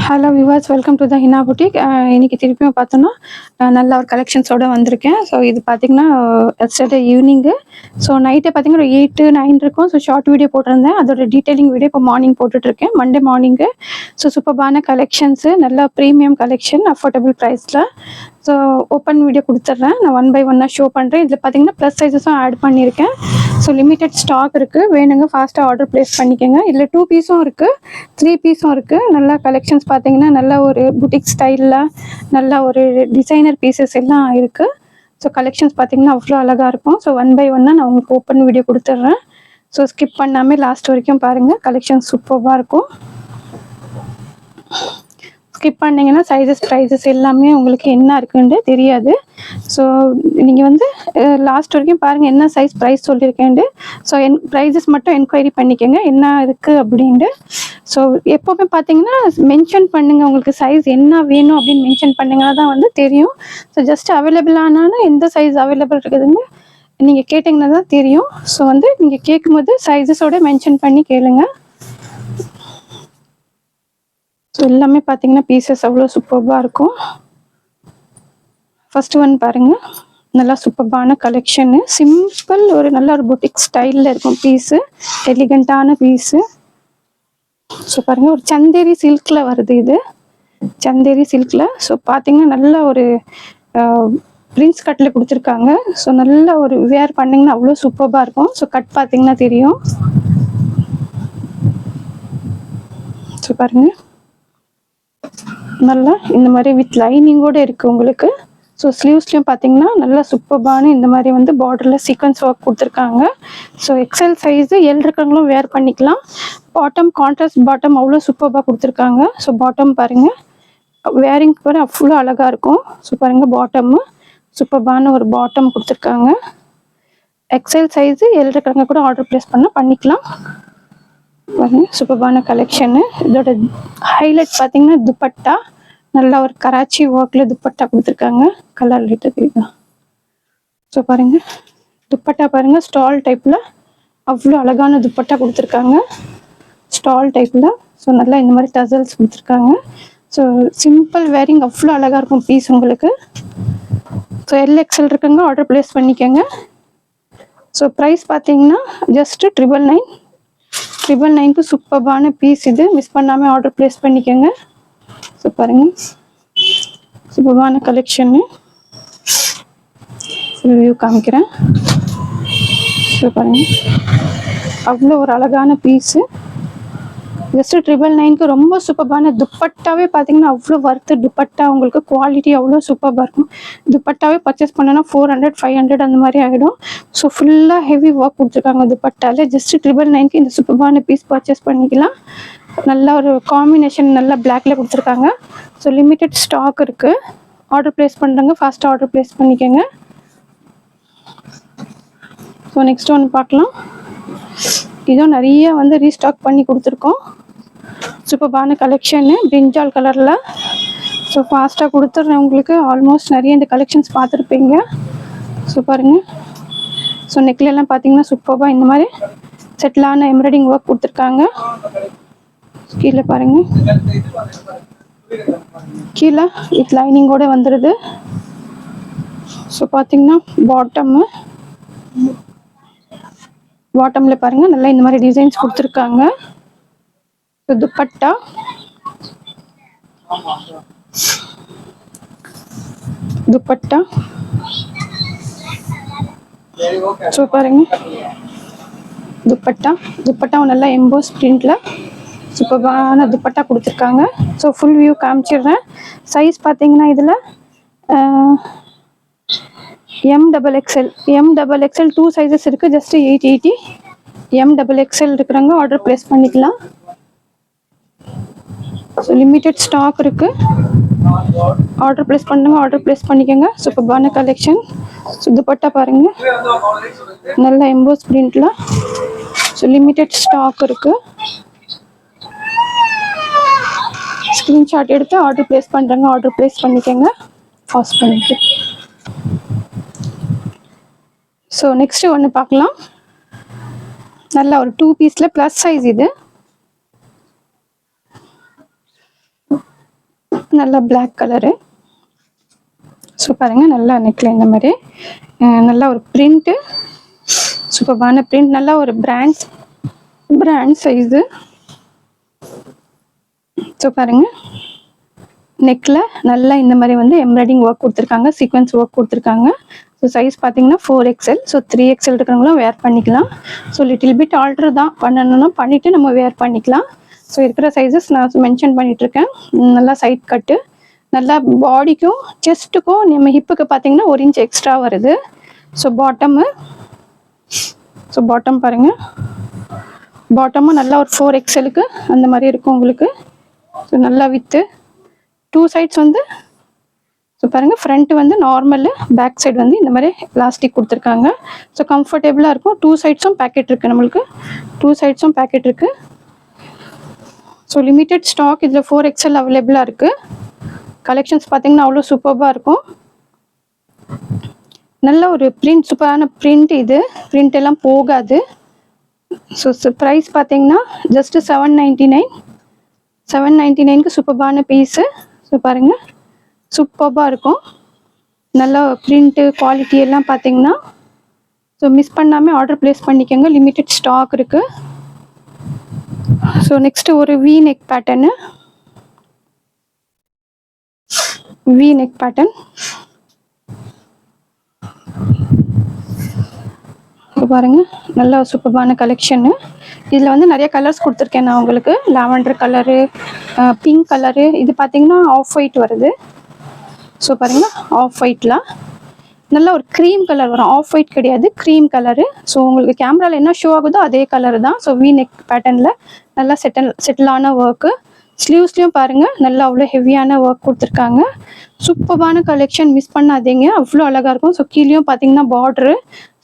Hello Vilas, welcome to the Hina boutique. இன்னைக்கு திருப்பியும் பார்த்தோன்னா நல்ல ஒரு கலெக்ஷன்ஸோடு வந்திருக்கேன். ஸோ இது பார்த்திங்கன்னா எஸ்டர்டே ஈவினிங்கு. ஸோ நைட்டே பார்த்திங்கன்னா ஒரு 8 to 9 இருக்கும். ஸோ ஷார்ட் வீடியோ போட்டிருந்தேன். அதோட டீட்டெயிலிங் வீடியோ இப்போ மார்னிங் போட்டுட்ருக்கேன், மண்டே மார்னிங்கு. ஸோ சூப்பர்பான கலெக்ஷன்ஸு, நல்ல ப்ரீமியம் கலெக்ஷன், அஃபோர்டபுள் ப்ரைஸில். ஸோ ஓப்பன் வீடியோ கொடுத்துட்றேன், நான் 1 by 1 ஷோ பண்ணுறேன். இதில் பார்த்திங்கன்னா ப்ளஸ் சைஸஸும் ஆட் பண்ணியிருக்கேன். ஸோ லிமிட்டட் ஸ்டாக் இருக்குது, வேணுங்க ஃபாஸ்ட்டாக ஆர்டர் ப்ளேஸ் பண்ணிக்கோங்க. இதில் 2 பீஸும் இருக்குது, 3 பீஸும் இருக்குது. நல்லா கலெக்ஷன்ஸ் பார்த்திங்கன்னா நல்ல ஒரு புட்டிக் ஸ்டைலில் நல்ல ஒரு டிசைனர் பீசஸ் எல்லாம் இருக்குது. ஸோ கலெக்ஷன்ஸ் பார்த்திங்கன்னா அவ்வளோ அழகாக இருக்கும். ஸோ 1 by 1 நான் உங்களுக்கு ஓப்பன் வீடியோ கொடுத்துட்றேன். ஸோ ஸ்கிப் பண்ணாமல் லாஸ்ட் வரைக்கும் பாருங்கள், கலெக்ஷன்ஸ் சூப்பராக இருக்கும். ஸ்கிப் பண்ணிங்கன்னா சைஸஸ் ப்ரைஸஸ் எல்லாமே உங்களுக்கு என்ன இருக்குன்னு தெரியாது. ஸோ நீங்கள் வந்து லாஸ்ட் வரைக்கும் பாருங்கள், என்ன சைஸ் ப்ரைஸ் சொல்லியிருக்கேன்ட்டு. ஸோ ப்ரைஸஸ் மட்டும் என்கொயரி பண்ணிக்கோங்க என்ன இருக்குது அப்படின்ட்டு. ஸோ எப்போவுமே பார்த்தீங்கன்னா மென்ஷன் பண்ணுங்கள், உங்களுக்கு சைஸ் என்ன வேணும் அப்படின்னு மென்ஷன் பண்ணிங்கன்னா தான் வந்து தெரியும். ஸோ ஜஸ்ட் அவைலபிள் ஆனாலும் எந்த சைஸ் அவைலபிள் இருக்குதுன்னு நீங்கள் கேட்டிங்கன்னா தான் தெரியும். ஸோ வந்து நீங்கள் கேட்கும்போது சைஸஸோடு மென்ஷன் பண்ணி கேளுங்க. ஸோ எல்லாமே பார்த்தீங்கன்னா பீசஸ் அவ்வளோ சூப்பராக இருக்கும். ஃபஸ்ட்டு ஒன் பாருங்கள், நல்லா சூப்பரான கலெக்ஷனு, சிம்பிள் ஒரு நல்ல ஒரு புட்டிக் ஸ்டைலில் இருக்கும் பீஸு, எலிகண்ட்டான பீஸு. ஸோ பாருங்கள், ஒரு சந்தேரி சில்கில் வருது, இது சந்தேரி சில்கில். ஸோ பார்த்தீங்கன்னா நல்ல ஒரு பிரின்ஸ் கட்டில் கொடுத்துருக்காங்க. ஸோ நல்ல ஒரு வேர் பண்ணிங்கன்னா அவ்வளோ சூப்பராக இருக்கும். ஸோ கட் பார்த்தீங்கன்னா தெரியும். ஸோ பாருங்கள், நல்லா இந்த மாதிரி வித் லைனிங்கோடு இருக்குது உங்களுக்கு. ஸோ ஸ்லீவ்ஸ்லையும் பார்த்தீங்கன்னா நல்லா சூப்பர்பான இந்த மாதிரி வந்து பார்டரில் சீக்வன்ஸ் ஒர்க் கொடுத்துருக்காங்க. ஸோ எக்ஸல் சைஸு எல் இருக்கிறவங்களும் வேர் பண்ணிக்கலாம். பாட்டம் கான்ட்ராஸ்ட் பாட்டம் அவ்வளோ சூப்பராக கொடுத்துருக்காங்க. ஸோ பாட்டம் பாருங்கள், வேரிங் கூட அவ்வளோ அழகாக இருக்கும். ஸோ பாருங்கள், பாட்டம்மு சூப்பர்பான ஒரு பாட்டம் கொடுத்துருக்காங்க. எக்ஸல் சைஸு எல் இருக்கிறவங்க கூட ஆர்டர் ப்ளேஸ் பண்ணிக்கலாம். பாருங்கள், சூப்பர்பான கலெக்ஷனு. இதோட ஹைலைட் பார்த்தீங்கன்னா துப்பட்டா, நல்லா ஒரு கராச்சி ஒர்க்கில் துப்பட்டா கொடுத்துருக்காங்க. கலர் லைட்டு தெரியுதா? ஸோ பாருங்கள், துப்பட்டா பாருங்கள், ஸ்டால் டைப்பில் அவ்வளோ அழகான துப்பட்டா கொடுத்துருக்காங்க, ஸ்டால் டைப்பில். ஸோ நல்லா இந்த மாதிரி டசல்ஸ் கொடுத்துருக்காங்க. ஸோ சிம்பிள் வேரிங் அவ்வளோ அழகாக இருக்கும் பீஸ் உங்களுக்கு. ஸோ எல்எக்ஸ்எல் இருக்குங்க, ஆர்டர் ப்ளேஸ் பண்ணிக்கோங்க. ஸோ ப்ரைஸ் பார்த்தீங்கன்னா ஜஸ்ட்டு 999 சூப்பர்பான பீஸ் இது, மிஸ் பண்ணாமல் ஆர்டர் ப்ளேஸ் பண்ணிக்கோங்க. ஸோ பாருங்கள், சூப்பர்பான கலெக்ஷன்னு ரிவ்யூ காமிக்கிறேன். ஸோ பாருங்கள், அவ்வளோ ஒரு அழகான பீஸு, ஜஸ்ட்டு 999 ரொம்ப சூப்பர்பான துப்பட்டாவே பார்த்தீங்கன்னா அவ்வளோ ஒர்த்து. துப்பட்டா உங்களுக்கு குவாலிட்டி அவ்வளோ சூப்பராக இருக்கும். துப்பட்டாவே பர்ச்சேஸ் பண்ணனா 400 500 அந்த மாதிரி ஆகிடும். ஸோ ஃபுல்லாக ஹெவி ஒர்க் கொடுத்துருக்காங்க துப்பட்டாவில். ஜஸ்ட்டு 999 இந்த சூப்பர்பான பீஸ் பர்ச்சேஸ் பண்ணிக்கலாம். நல்ல ஒரு காம்பினேஷன், நல்லா பிளாக்ல கொடுத்துருக்காங்க. ஸோ லிமிட்டட் ஸ்டாக் இருக்குது, ஆர்டர் ப்ளேஸ் பண்ணுறங்க ஃபாஸ்ட்டாக ஆர்டர் ப்ளேஸ் பண்ணிக்கோங்க. ஸோ நெக்ஸ்ட் ஒன்று பார்க்கலாம். இதுவும் நிறைய வந்து ரீஸ்டாக் பண்ணி கொடுத்துருக்கோம். சூப்பர்பான கலெக்ஷனு, பிரிஞ்சால் கலரில். ஸோ ஃபாஸ்ட்டாக கொடுத்துட்றேன் உங்களுக்கு. ஆல்மோஸ்ட் நிறைய இந்த கலெக்ஷன்ஸ் பார்த்துருப்பீங்க. ஸோ பாருங்கள், ஸோ நெக்லெல்லாம் பார்த்தீங்கன்னா சூப்பராக இந்த மாதிரி செட்டிலான எம்ப்ராய்டிங் ஒர்க் கொடுத்துருக்காங்க. கீழே பாருங்கள், கீழே வித் லைனிங்கோடு வந்துடுது. ஸோ பார்த்தீங்கன்னா பாட்டமில் பாருங்கள் நல்லா இந்த மாதிரி டிசைன்ஸ் கொடுத்துருக்காங்க. துப்பட்டா ஸோ பாருங்கள், துப்பட்டாவும் நல்லா எம்போஸ் பிரிண்டில் சூப்பரான துப்பட்டா கொடுத்துருக்காங்க. ஸோ ஃபுல் வியூ காமிச்சிடுறேன். சைஸ் பார்த்தீங்கன்னா இதில் MXXL 2 சைஸஸ் இருக்குது. ஜஸ்ட்டு 880. MXXL இருக்கிறவங்க ஆர்டர் ப்ளேஸ் பண்ணிக்கலாம். ஸோ லிமிட்டட் ஸ்டாக் இருக்குது, ஆர்டர் ப்ளேஸ் பண்ணுங்க, ஆர்டர் ப்ளேஸ் பண்ணிக்கோங்க. சூப்பர்பான கலெக்ஷன். ஸோ துப்பட்டா பாருங்கள், நல்ல எம்போஸ் பிரிண்டில். ஸோ லிமிட்டட் ஸ்டாக் இருக்குது, ஸ்க்ரீன்ஷாட் எடுத்து ஆர்டர் ப்ளேஸ் பண்ணுறங்க, ஆர்டர் ப்ளேஸ் பண்ணிக்கோங்க ஃபாஸ்ட் பண்ணிட்டு. ஸோ நெக்ஸ்ட்டு ஒன்று பார்க்கலாம். நல்லா ஒரு 2 பீஸில் ப்ளஸ் சைஸ். இது நல்லா பிளாக் கலரு. ஸோ பாருங்கள், நல்லா நெக்கில் இந்த மாதிரி நல்லா ஒரு பிரிண்ட்டு, சூப்பர்பான பிரிண்ட், நல்லா ஒரு பிராண்ட் சைஸு. ஸோ பாருங்கள், நெக்கில் நல்லா இந்த மாதிரி வந்து எம்ப்ராய்டிங் ஒர்க் கொடுத்துருக்காங்க, சீக்வன்ஸ் ஒர்க் கொடுத்துருக்காங்க. ஸோ சைஸ் பார்த்தீங்கன்னா 4XL. ஸோ 3XL இருக்கிறவங்களும் வேர் பண்ணிக்கலாம். ஸோ லிட்டில் பிட் ஆல்ட்ரு தான் பண்ணணும்னா பண்ணிவிட்டு நம்ம வேர் பண்ணிக்கலாம். ஸோ இருக்கிற சைஸஸ் நான் மென்ஷன் பண்ணிகிட்ருக்கேன். நல்லா சைட் கட்டு, நல்லா பாடிக்கும் செஸ்ட்டுக்கும் நம்ம ஹிப்புக்கு பார்த்தீங்கன்னா 1 இன்ச் எக்ஸ்ட்ரா வருது. ஸோ பாட்டம் பாருங்கள், பாட்டமும் நல்லா ஒரு 4XLக்கு அந்த மாதிரி இருக்கும் உங்களுக்கு. ஸோ நல்லா வித்து 2 சைட்ஸ் வந்து, ஸோ பாருங்கள், ஃப்ரண்ட்டு வந்து நார்மலு, பேக் சைடு வந்து இந்த மாதிரி பிளாஸ்டிக் கொடுத்துருக்காங்க. ஸோ கம்ஃபர்டபுளாக இருக்கும். 2 சைட்ஸும் பேக்கெட் இருக்குது நம்மளுக்கு, 2 சைட்ஸும் பேக்கெட் இருக்குது. ஸோ லிமிட்டட் ஸ்டாக் இதில் 4XL அவைலபிளாக இருக்குது. கலெக்ஷன்ஸ் பார்த்தீங்கன்னா அவ்வளோ சூப்பராக இருக்கும். நல்ல ஒரு பிரிண்ட், சூப்பரான பிரிண்ட், இது பிரிண்ட் எல்லாம் போகாது. ஸோ ப்ரைஸ் பார்த்தீங்கன்னா ஜஸ்ட்டு 799க்கு சூப்பரான பீஸு. ஸோ பாருங்கள், சூப்பராக இருக்கும். நல்ல பிரிண்ட்டு குவாலிட்டி எல்லாம் பார்த்தீங்கன்னா, ஸோ மிஸ் பண்ணாமல் ஆர்டர் ப்ளேஸ் பண்ணிக்கோங்க, லிமிட்டட் ஸ்டாக் இருக்குது. ஸோ நெக்ஸ்ட்டு ஒரு வி நெக் பேட்டர்னு, பாருங்கள், நல்ல சூப்பரான கலெக்ஷனு. இதில் வந்து நிறைய கலர்ஸ் கொடுத்துருக்கேன் நான் உங்களுக்கு. லாவெண்டர் கலரு, பிங்க் கலரு, இது பார்த்தீங்கன்னா ஆஃப் ஒயிட் வருது. ஸோ பாருங்கள், ஆஃப் ஒயிட்டில் நல்ல ஒரு க்ரீம் கலர் வரும், ஆஃப் ஒயிட் கிடையாது, க்ரீம் கலரு. ஸோ உங்களுக்கு கேமராவில் என்ன ஷோ ஆகுதோ அதே கலர் தான். ஸோ வி நெக் பேட்டர்னில் நல்லா செட்டிலான ஒர்க்கு. ஸ்லீவ்ஸ்லேயும் பாருங்கள், நல்லா அவ்வளோ ஹெவியான ஒர்க் கொடுத்துருக்காங்க. சூப்பரான கலெக்ஷன், மிஸ் பண்ணாதீங்க, அவ்வளோ அழகாக இருக்கும். ஸோ கீழேயும் பார்த்தீங்கன்னா பார்ட்ரு.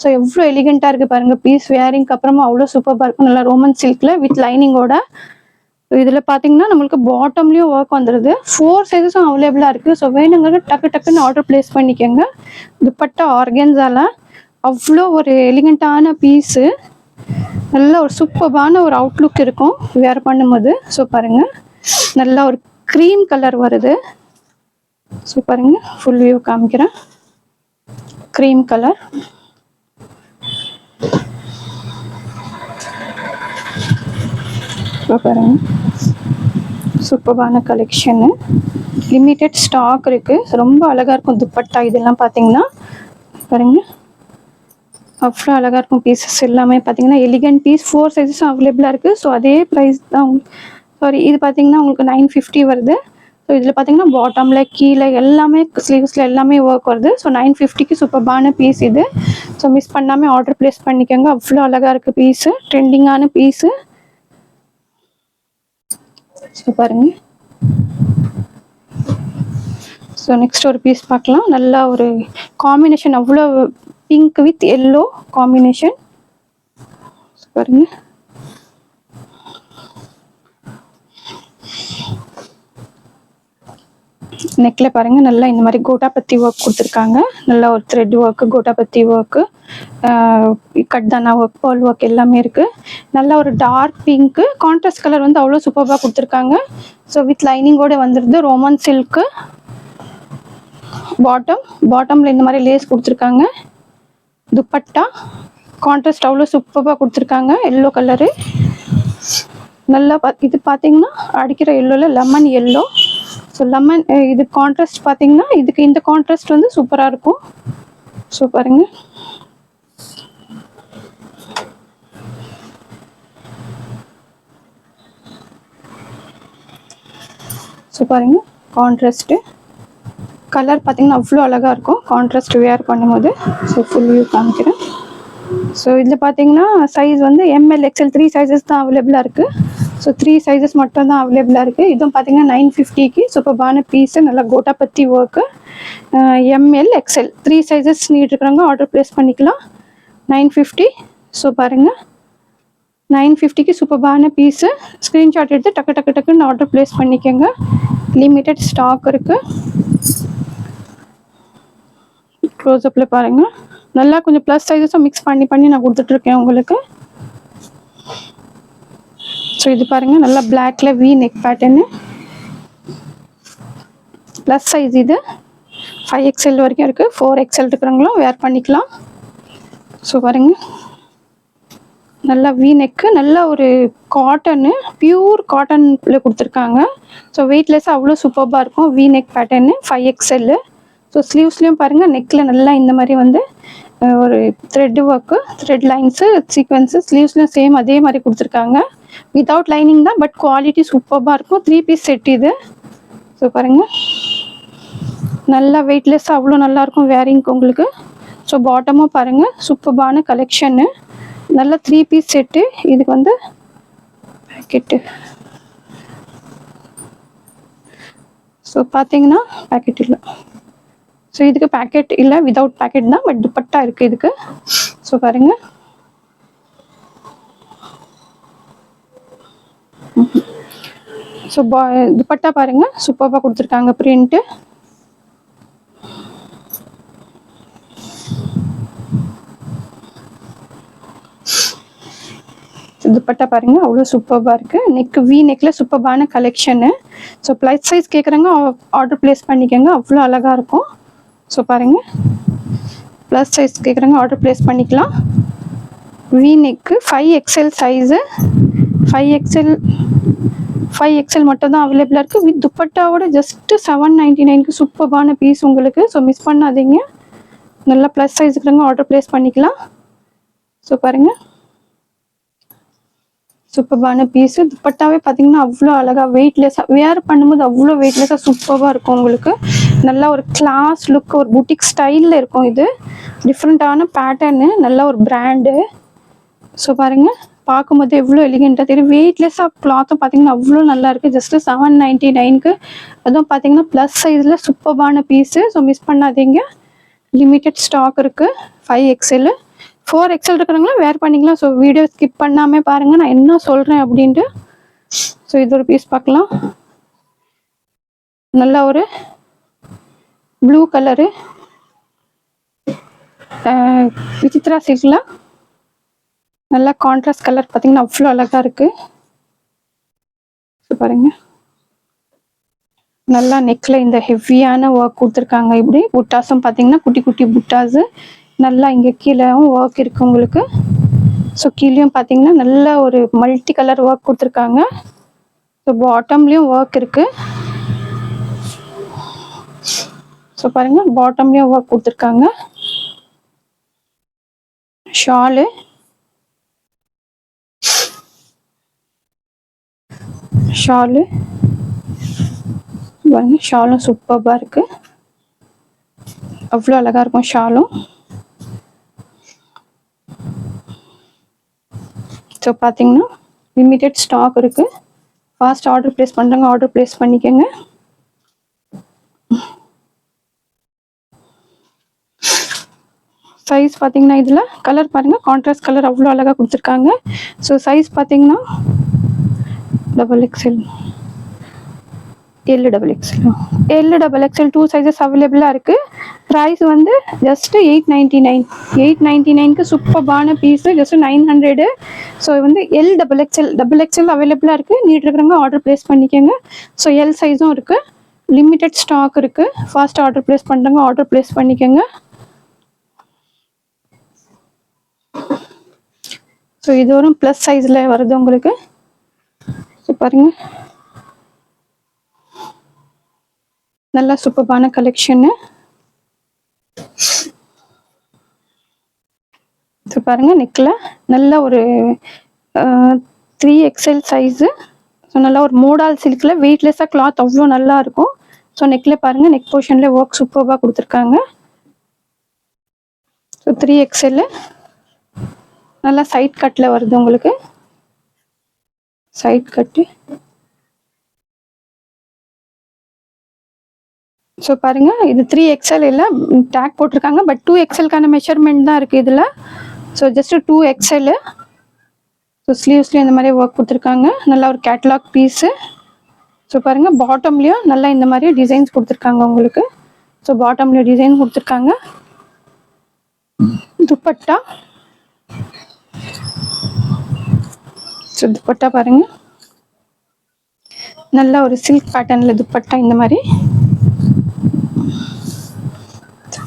ஸோ எவ்வளோ எலிகெண்ட்டாக இருக்குது பாருங்கள், பீஸ் வேரிங்க்கு அப்புறமா அவ்வளோ சூப்பராக இருக்கும். நல்லா ரோமன் சில்கில் வித் லைனிங்கோட. இதில் பார்த்தீங்கன்னா நம்மளுக்கு பாட்டம்லேயும் ஒர்க் வந்துடுது. 4 சைஸஸும் அவைலபிளாக இருக்குது. ஸோ வேணுங்கிறது டக்குன்னு ஆர்டர் ப்ளேஸ் பண்ணிக்கோங்க. துப்பட்டா ஆர்கன்ஸால அவ்வளோ ஒரு எலிகெண்ட்டான பீஸு, நல்ல ஒரு சூப்பரான ஒரு அவுட்லுக் இருக்கும் வேர் பண்ணும்போது. ஸோ பாருங்கள், நல்லா ஒரு க்ரீம் கலர் வருது. ஸோ பாருங்கள், ஃபுல் வியூ காமிக்கிறேன். க்ரீம் கலர், பாருங்க, சூப்பரான கலெக்ஷனு, லிமிட்டட் ஸ்டாக் இருக்குது. ரொம்ப அழகாக இருக்கும் துப்பட்டா. இதெல்லாம் பார்த்தீங்கன்னா பாருங்கள், அவ்வளோ அழகாக இருக்கும். பீசஸ் எல்லாமே பார்த்தீங்கன்னா எலிகெண்ட் பீஸ். 4 சைஸஸும் அவைலபிளாக இருக்குது. ஸோ அதே ப்ரைஸ் தான். இது பார்த்தீங்கன்னா உங்களுக்கு 950 வருது. ஸோ இதில் பார்த்தீங்கன்னா பாட்டமில் கீழே எல்லாமே ஸ்லீவ்ஸில் எல்லாமே ஒர்க் வருது. ஸோ 950க்கு சூப்பரான பீஸ் இது. ஸோ மிஸ் பண்ணாமல் ஆர்டர் ப்ளேஸ் பண்ணிக்கோங்க. அவ்வளோ அழகாக இருக்குது பீஸு, ட்ரெண்டிங்கான பீஸு. ஸோ பாருங்கள், ஸோ நெக்ஸ்ட் ஒரு பீஸ் பார்க்கலாம். நல்லா ஒரு காம்பினேஷன், அவ்வளோ பிங்க் வித் எல்லோ காம்பினேஷன். பாருங்கள், நெக்கில் பாருங்கள், நல்லா இந்த மாதிரி கோட்டாபத்தி ஒர்க் கொடுத்துருக்காங்க. நல்லா ஒரு த்ரெட் ஒர்க்கு, கோட்டாபத்தி ஒர்க்கு, கட்தானா ஒர்க், பால் ஒர்க் எல்லாமே இருக்குது. நல்லா ஒரு டார்க் பிங்க்கு, கான்ட்ராஸ்ட் கலர் வந்து அவ்வளோ சூப்பராக கொடுத்துருக்காங்க. ஸோ வித் லைனிங்கோடு வந்துடுது. ரோமன் சில்க்கு பாட்டமில் இந்த மாதிரி லேஸ் கொடுத்துருக்காங்க. துப்பட்டா கான்ட்ராஸ்ட் அவ்வளோ சூப்பராக கொடுத்துருக்காங்க, எல்லோ கலரு. நல்லா இது பார்த்தீங்கன்னா அடிக்கிற எல்லோவில் லெமன் எல்லோ. ஸோ லெமன், இது கான்ட்ராஸ்ட் பார்த்தீங்கன்னா இதுக்கு இந்த கான்ட்ராஸ்ட் வந்து சூப்பராக இருக்கும். ஸோ பாருங்கள், ஸோ பாருங்கள், கான்ட்ராஸ்ட்டு கலர் பார்த்தீங்கன்னா அவ்வளோ அழகாக இருக்கும் கான்ட்ராஸ்ட் வேர் பண்ணும்போது. ஸோ ஃபுல் வியூ காமிக்கிறேன். ஸோ இதில் பார்த்தீங்கன்னா சைஸ் வந்து ML XL 3 சைஸஸ் தான் அவைலபிளாக இருக்குது. ஸோ 3 சைஸஸ் மட்டும் தான் அவைலபிளாக இருக்குது. இதுவும் பார்த்தீங்கன்னா 950க்கு சூப்பரான பீஸு, நல்லா கோட்டாபத்தி work. ML XL 3 sizes need இருக்கிறவங்க ஆர்டர் ப்ளேஸ் பண்ணிக்கலாம். 950. ஸோ பாருங்கள், 950க்கு சூப்பரான பீஸு. ஸ்க்ரீன்ஷாட் எடுத்து டக்குன்னு ஆர்டர் ப்ளேஸ் பண்ணிக்கோங்க. லிமிட்டட் ஸ்டாக் இருக்குது. க்ளோஸ்அப்பில் பாருங்கள், நல்லா கொஞ்சம் ப்ளஸ் சைஸஸும் மிக்ஸ் பண்ணி நான் கொடுத்துட்ருக்கேன் உங்களுக்கு. ஸோ இது பாருங்கள், நல்லா பிளாக்ல we neck pattern. Plus size இது 5XL வரைக்கும் இருக்குது. 4XL இருக்கிறவங்களும் வேர் பண்ணிக்கலாம். ஸோ பாருங்க, நல்லா வி நெக்கு, நல்ல ஒரு காட்டனு, பியூர் காட்டனில் கொடுத்துருக்காங்க. ஸோ வெயிட்லெஸ்ஸாக அவ்வளோ சூப்பராக இருக்கும். V neck pattern 5XL. So ஸ்லீவ்ஸ்லேயும் பாருங்கள், நெக்கில் நல்லா இந்த மாதிரி வந்து ஒரு thread work, thread lines, sequins. ஸ்லீவ்ஸ்லையும் சேம் அதே மாதிரி கொடுத்துருக்காங்க. வித்தவுட் லைனிங் தான், பட் குவாலிட்டி சூப்பராக இருக்கும். 3 பீஸ் செட் இது. ஸோ பாருங்கள், நல்லா வெயிட்லெஸ்ஸாக அவ்வளோ நல்லாயிருக்கும் வேரிங்க்கு உங்களுக்கு. ஸோ பாட்டமும் பாருங்கள், சூப்பரான கலெக்ஷனு. நல்ல 3 பீஸ் செட்டு. இதுக்கு வந்து பேக்கெட்டு, ஸோ பார்த்தீங்கன்னா பேக்கெட் இல்லை. ஸோ இதுக்கு பேக்கெட் இல்லை, வித்தவுட் பேக்கெட் தான், பட் துப்பட்டா இருக்குது இதுக்கு. ஸோ பாருங்கள், ஸோ துப்பட்டா பாருங்கள், சூப்பராக கொடுத்துருக்காங்க பிரிண்ட்டு. துப்பட்டா பாருங்க, அவ்வளோ சூப்பராக இருக்குது. நெக்கு வி நெக்கில் சூப்பரான கலெக்ஷனு. ஸோ ப்ளஸ் சைஸ் கேட்குறாங்க, ஆர்டர் ப்ளேஸ் பண்ணிக்கோங்க, அவ்வளோ அழகாக இருக்கும். ஸோ பாருங்கள், ப்ளஸ் சைஸ் கேட்குறாங்க, ஆர்டர் ப்ளேஸ் பண்ணிக்கலாம். We neck 5XL size. 5XL மட்டும் தான் அவைலபிளாக இருக்குது. வித் துப்பட்டாவோட ஜஸ்ட்டு 799க்கு சூப்பரான பீஸ் உங்களுக்கு. ஸோ மிஸ் பண்ணாதீங்க. நல்லா ப்ளஸ் சைஸ் இருக்கிறவங்க ஆர்டர் ப்ளேஸ் பண்ணிக்கலாம். ஸோ பாருங்கள், சூப்பரான பீஸு. துப்பட்டாவே பார்த்தீங்கன்னா அவ்வளோ அழகாக வெயிட்லெஸ்ஸாக, வேர் பண்ணும்போது அவ்வளோ வெயிட்லெஸ்ஸாக சூப்பராக இருக்கும் உங்களுக்கு. நல்லா ஒரு கிளாஸ் லுக், ஒரு புட்டிக் ஸ்டைலில் இருக்கும் இது. டிஃப்ரெண்ட்டான பேட்டர்னு, நல்ல ஒரு பிராண்டு. ஸோ பாருங்கள், பார்க்கும்போது எவ்வளோ எலிகெண்ட்டாக தெரியும். வெயிட்லெஸ்ஸாக கிளாத்தும் பார்த்தீங்கன்னா அவ்வளோ நல்லா இருக்குது. ஜஸ்ட்டு 799க்கு. அதுவும் பார்த்தீங்கன்னா ப்ளஸ் சைஸில் சூப்பரான பீஸு. ஸோ மிஸ் பண்ணாதீங்க. லிமிட்டட் ஸ்டாக் இருக்குது. 5XL 4XL இருக்கிறவங்களும் வேர் பண்ணிக்கலாம். ஸோ வீடியோ ஸ்கிப் பண்ணாமல் பாருங்கள், நான் என்ன சொல்கிறேன் அப்படின்ட்டு. ஸோ இது ஒரு பீஸ் பார்க்கலாம். நல்ல ஒரு ப்ளூ கலரு, விசித்ரா சில்கில் நல்லா கான்ட்ராஸ்ட் கலர் பார்த்தீங்கன்னா அவ்வளோ அழகாக இருக்குது. ஸோ பாருங்கள், நல்லா நெக்கில் இந்த ஹெவியான ஒர்க் கொடுத்துருக்காங்க. இப்படி புட்டாஸும் பார்த்தீங்கன்னா குட்டி குட்டி புட்டாஸு. நல்லா இங்கே கீழேவும் ஒர்க் இருக்குது உங்களுக்கு. ஸோ கீழேயும் பார்த்தீங்கன்னா நல்ல ஒரு மல்டி கலர் ஒர்க் கொடுத்துருக்காங்க. ஸோ பாட்டம்லேயும் ஒர்க் இருக்குது. ஸோ பாருங்கள், பாட்டம்லேயும் ஒர்க் கொடுத்துருக்காங்க. ஷாலு, பாருங்க, ஷாலும் சூப்பராக இருக்குது. அவ்வளோ அழகாக இருக்கும் ஷாலும். ஸோ பார்த்தீங்கன்னா லிமிட்டட் ஸ்டாக் இருக்குது. ஃபாஸ்ட் ஆர்டர் ப்ளேஸ் பண்ணுறாங்க, ஆர்டர் ப்ளேஸ் பண்ணிக்கோங்க. சைஸ் பார்த்தீங்கன்னா இதில் கலர் பாருங்கள், கான்ட்ராஸ்ட் கலர் அவ்வளோ அழகாக கொடுத்துருக்காங்க. ஸோ சைஸ் பார்த்தீங்கன்னா XXL, L XXL 2 சைஸஸ் அவைலபிளாக இருக்குது. ப்ரைஸ் வந்து ஜஸ்ட்டு 899. 899க்கு சூப்பரான பீஸு, ஜஸ்ட்டு 900. ஸோ வந்து XXL அவைலபிளாக இருக்குது. நீட் இருக்கிறவங்க ஆர்டர் ப்ளேஸ் பண்ணிக்கோங்க. ஸோ எல் சைஸும் இருக்குது. லிமிட்டட் ஸ்டாக் இருக்குது. ஃபாஸ்ட் ஆர்டர் ப்ளேஸ் பண்ணுறவங்க ஆர்டர் ப்ளேஸ் பண்ணிக்கோங்க. ஸோ இது வரும் ப்ளஸ் சைஸில் வருது உங்களுக்கு. ஸோ பாருங்கள், நல்லா சூப்பரான கலெக்ஷனு. ஸோ பாருங்கள், நெக்கில் நல்ல ஒரு 3XL சைஸு. ஸோ நல்லா ஒரு மோடால் சில்கில் வெயிட்லெஸ்ஸாக கிளாத் அவ்வளோ நல்லா இருக்கும். ஸோ நெக்கில் பாருங்கள், நெக் போர்ஷனில் ஒர்க் சூப்பராக கொடுத்துருக்காங்க. ஸோ 3XL நல்லா சைட் கட்டில் வருது உங்களுக்கு. சைட் கட்டு. ஸோ பாருங்கள், இது 3XL இல்லை, டேக் போட்டிருக்காங்க. பட் 2XLக்கான மெஷர்மெண்ட் தான் இருக்குது இதில். So just 2XL. ஸோ ஸ்லீவ்ஸ்லேயும் இந்த மாதிரி ஒர்க் கொடுத்துருக்காங்க. நல்லா ஒரு கேட்லாக் பீஸு. ஸோ பாருங்கள், பாட்டம்லேயும் நல்லா இந்த மாதிரி டிசைன்ஸ் கொடுத்துருக்காங்க உங்களுக்கு. ஸோ பாட்டம்லேயும் டிசைன் கொடுத்துருக்காங்க. துப்பட்டா, ஸோ துப்பட்டா பாருங்கள், நல்ல ஒரு சில்க் பேட்டர்னில் துப்பட்டா இந்த மாதிரி.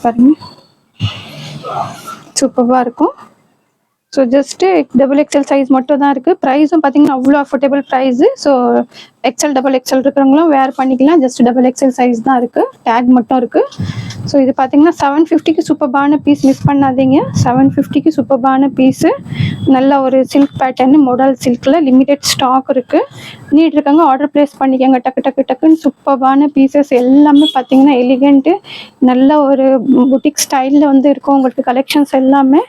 பாருங்க சூப்பராக இருக்கும். So just double XL size மட்டும் தான் இருக்குது. ப்ரைஸும் பார்த்தீங்கன்னா அவ்வளோ affordable price. So XL double XL இருக்கிறவங்களும் வேர் பண்ணிக்கலாம். ஜஸ்ட் டபுள் எக்ஸ்எல் சைஸ் தான் இருக்குது. டேக் மட்டும் இருக்குது. ஸோ இது பார்த்தீங்கன்னா 750க்கு சூப்பரான பீஸ், மிஸ் பண்ணாதீங்க. 750க்கு சூப்பரான பீஸு. நல்ல ஒரு சில்க் பேட்டர்னு மொடல் சில்கில் லிமிடெட் ஸ்டாக் இருக்குது. நீட் இருக்காங்க ஆர்டர் ப்ளேஸ் பண்ணிக்கோங்க. டக்கு டக்கு டக்குன்னு சூப்பரான பீசஸ் எல்லாமே பார்த்தீங்கன்னா எலிகெண்ட்டு, நல்ல ஒரு புட்டிக் ஸ்டைலில் வந்து இருக்கும் உங்களுக்கு கலெக்ஷன்ஸ் எல்லாமே.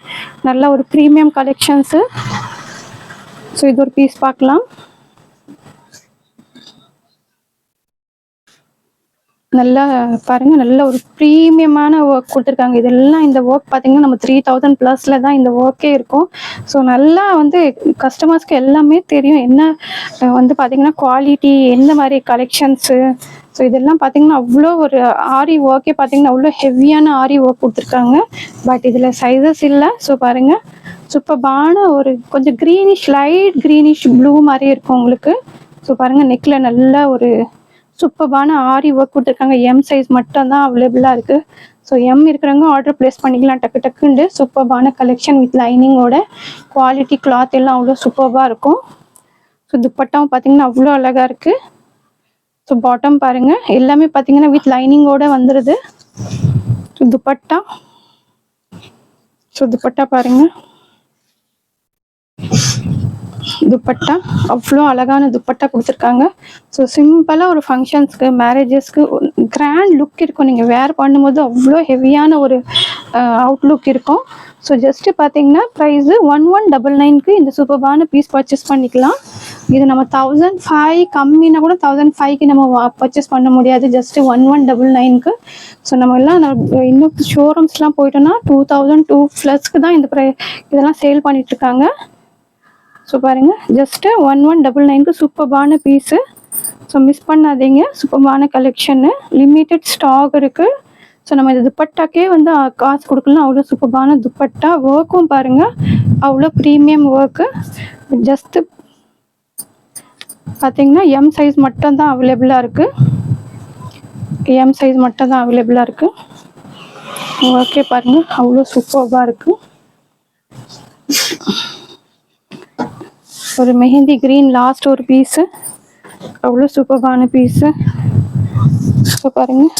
நல்ல ஒரு ப்ரீமியம் கலெக்ஷன்ஸு. ஸோ இது ஒரு பீஸ் பார்க்கலாம். நல்லா பாருங்கள், நல்ல ஒரு ப்ரீமியமான ஒர்க் கொடுத்துருக்காங்க. இதெல்லாம் இந்த ஒர்க் பார்த்தீங்கன்னா நம்ம 3000 ப்ளஸில் தான் இந்த ஒர்க்கே இருக்கும். ஸோ நல்லா வந்து கஸ்டமர்ஸ்க்கு எல்லாமே தெரியும் என்ன வந்து பார்த்தீங்கன்னா குவாலிட்டி, எந்த மாதிரி கலெக்ஷன்ஸு. ஸோ இதெல்லாம் பார்த்தீங்கன்னா அவ்வளோ ஒரு ஆரி ஒர்க்கே பார்த்தீங்கன்னா அவ்வளோ ஹெவியான ஆரி ஒர்க் கொடுத்துருக்காங்க. பட் இதில் சைஸஸ் இல்லை. ஸோ பாருங்கள் சூப்பரான ஒரு கொஞ்சம் க்ரீனிஷ், லைட் க்ரீனிஷ் ப்ளூ மாதிரி இருக்கும் உங்களுக்கு. ஸோ பாருங்கள் நெக்கில் நல்ல ஒரு சூப்பரான ஆரி ஒர்க் கொடுத்துருக்காங்க. எம் சைஸ் மட்டும் தான் அவைலபிளாக இருக்குது. ஸோ எம் இருக்கிறவங்க ஆர்டர் ப்ளேஸ் பண்ணிக்கலாம் டக்கு டக்குண்டு. சூப்பரான கலெக்ஷன் வித் லைனிங்கோட, குவாலிட்டி கிளாத் எல்லாம் அவ்வளோ சூப்பராக இருக்கும். ஸோ துப்பட்டாவும் பார்த்தீங்கன்னா அவ்வளோ அழகாக இருக்குது. ஸோ பாட்டம் பாருங்கள் எல்லாமே பார்த்தீங்கன்னா வித் லைனிங்கோட வந்துடுது. ஸோ துப்பட்டா, ஸோ துப்பட்டா பாருங்கள், துப்பட்டா அவ்வளோ அழகான துப்பட்டா கொடுத்துருக்காங்க. ஸோ சிம்பிளாக ஒரு ஃபங்க்ஷன்ஸ்க்கு, மேரேஜஸ்க்கு கிராண்ட் லுக் இருக்கும். நீங்கள் வேர் பண்ணும்போது அவ்வளோ ஹெவியான ஒரு அவுட்லுக் இருக்கும். ஸோ ஜஸ்ட்டு பார்த்தீங்கன்னா ப்ரைஸு 1199க்கு இந்த சூப்பரான பீஸ் பர்ச்சேஸ் பண்ணிக்கலாம். இது நம்ம 1005 கம்மினா கூட 1005க்கு நம்ம பர்ச்சேஸ் பண்ண முடியாது. ஜஸ்ட்டு 1199க்கு. ஸோ நம்ம எல்லாம் இன்னும் ஷோரூம்ஸ்லாம் போயிட்டோன்னா 2002 தான் இந்த இதெல்லாம் சேல் பண்ணிகிட்ருக்காங்க. ஸோ பாருங்கள் ஜஸ்ட்டு 1199க்கு சூப்பரான பீஸு. ஸோ மிஸ் பண்ணாதீங்க. சூப்பரான கலெக்ஷனு, லிமிட்டட் ஸ்டாக் இருக்குது. ஸோ நம்ம இந்த துப்பட்டாக்கே வந்து காசு கொடுக்கலாம். அவ்வளோ சூப்பரான துப்பட்டா. ஒர்க்கும் பாருங்கள் அவ்வளோ ப்ரீமியம் ஒர்க்கு. ஜஸ்ட்டு பார்த்தீங்கன்னா எம் சைஸ் மட்டும் தான் அவைலபிளாக இருக்குது. எம் சைஸ் மட்டும் தான் அவைலபிளாக இருக்குது. ஓகே பாருங்கள் அவ்வளோ சூப்பராக இருக்குது. ஒரு மெஹந்தி க்ரீன் லாஸ்ட் ஒரு பீஸு, அவ்வளோ சூப்பரான பீஸு. இப்போ பாருங்கள்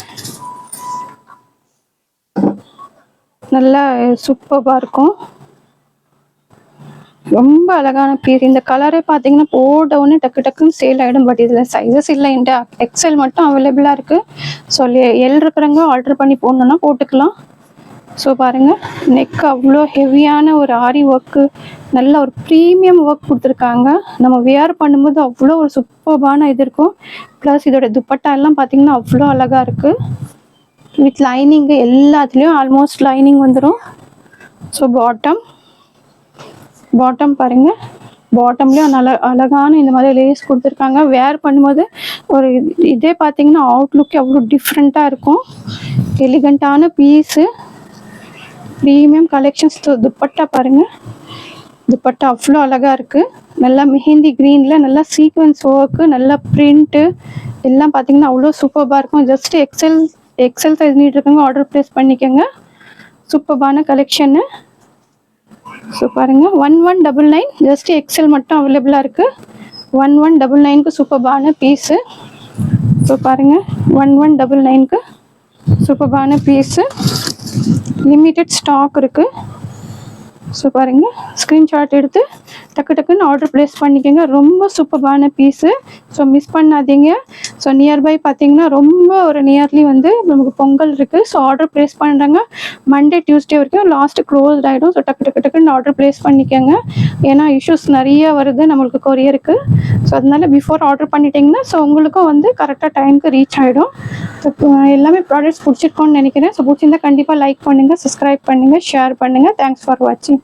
நல்லா சூப்பராக இருக்கும். ரொம்ப அழகான பீஸ். இந்த கலரே பார்த்தீங்கன்னா போட்ட உடனே டக்கு டக்குன்னு சேல் ஆகிடும். பட் இதில் சைஸஸ் இல்லை. என்கிட்ட எக்ஸ்எல் மட்டும் அவைலபிளாக இருக்குது. ஸோ எல் இருக்கிறவங்க ஆர்டர் பண்ணி போடணுன்னா போட்டுக்கலாம். ஸோ பாருங்கள் நெக் அவ்வளோ ஹெவியான ஒரு ஆரி ஒர்க்கு, நல்ல ஒரு ப்ரீமியம் ஒர்க் கொடுத்துருக்காங்க. நம்ம வியர் பண்ணும்போது அவ்வளோ ஒரு சூப்பரான இது இருக்கும். ப்ளஸ் இதோட துப்பட்டா எல்லாம் பார்த்தீங்கன்னா அவ்வளோ அழகாக இருக்குது. வித் லைனிங்கு எல்லாத்துலேயும் ஆல்மோஸ்ட் லைனிங் வந்துடும். ஸோ பாட்டம் பாருங்கள், பாட்டம்லேயும் நல்ல அழகான இந்த மாதிரி லேஸ் கொடுத்துருக்காங்க. வேர் பண்ணும்போது ஒரு இதே பார்த்தீங்கன்னா அவுட்லுக்கே அவ்வளோ டிஃப்ரெண்ட்டாக இருக்கும். எலிகண்ட்டான பீஸு, ப்ரீமியம் கலெக்ஷன்ஸ். துப்பட்டா பாருங்கள், துப்பட்டா அவ்வளோ அழகாக இருக்குது. நல்லா மெஹந்தி க்ரீனில் நல்லா சீக்வன்ஸ் ஒர்க்கு, நல்லா ப்ரிண்ட்டு எல்லாம் பார்த்தீங்கன்னா அவ்வளோ சூப்பராக இருக்கும். ஜஸ்ட்டு எக்ஸல் சைஸ் நீட் இருக்குங்க ஆர்டர் ப்ளேஸ் பண்ணிக்கோங்க. சூப்பரான கலெக்ஷனு. ஸோ பாருங்கள் 1199 ஜஸ்ட்டு எக்ஸல் மட்டும் அவைலபிளாக இருக்குது. 1199க்கு சூப்பரான பீஸு. ஸோ பாருங்கள் 1199க்கு சூப்பரான பீஸு, லிமிட்டட் ஸ்டாக் இருக்குது. ஸோ பாருங்கள் ஸ்க்ரீன்ஷாட் எடுத்து டக்கு டக்குன்னு ஆர்டர் ப்ளேஸ் பண்ணிக்கோங்க. ரொம்ப சூப்பரான பீஸு. ஸோ மிஸ் பண்ணாதீங்க. ஸோ நியர்பை பார்த்தீங்கன்னா ரொம்ப ஒரு நியர்லி வந்து நமக்கு பொங்கல் இருக்குது. ஸோ ஆர்டர் ப்ளேஸ் பண்ணுறாங்க மண்டே டியூஸ்டே வரைக்கும், லாஸ்ட்டு க்ளோஸ்ட் ஆகிடும். ஸோ டக்குன்னு ஆர்டர் ப்ளேஸ் பண்ணிக்கோங்க. ஏன்னா இஷ்யூஸ் நிறைய வருது நம்மளுக்கு கொரியருக்கு. ஸோ அதனால பிஃபோர் ஆர்டர் பண்ணிட்டீங்கன்னா ஸோ உங்களுக்கும் வந்து கரெக்டாக டைமுக்கு ரீச் ஆகிடும். ஸோ எல்லாமே ப்ராடக்ட்ஸ் பிடிச்சிருக்கோன்னு நினைக்கிறேன். ஸோ பிடிச்சிருந்தா கண்டிப்பாக லைக் பண்ணுங்கள், சப்ஸ்கிரைப் பண்ணுங்கள், ஷேர் பண்ணுங்கள். தேங்க்ஸ் ஃபார் வாட்சிங்.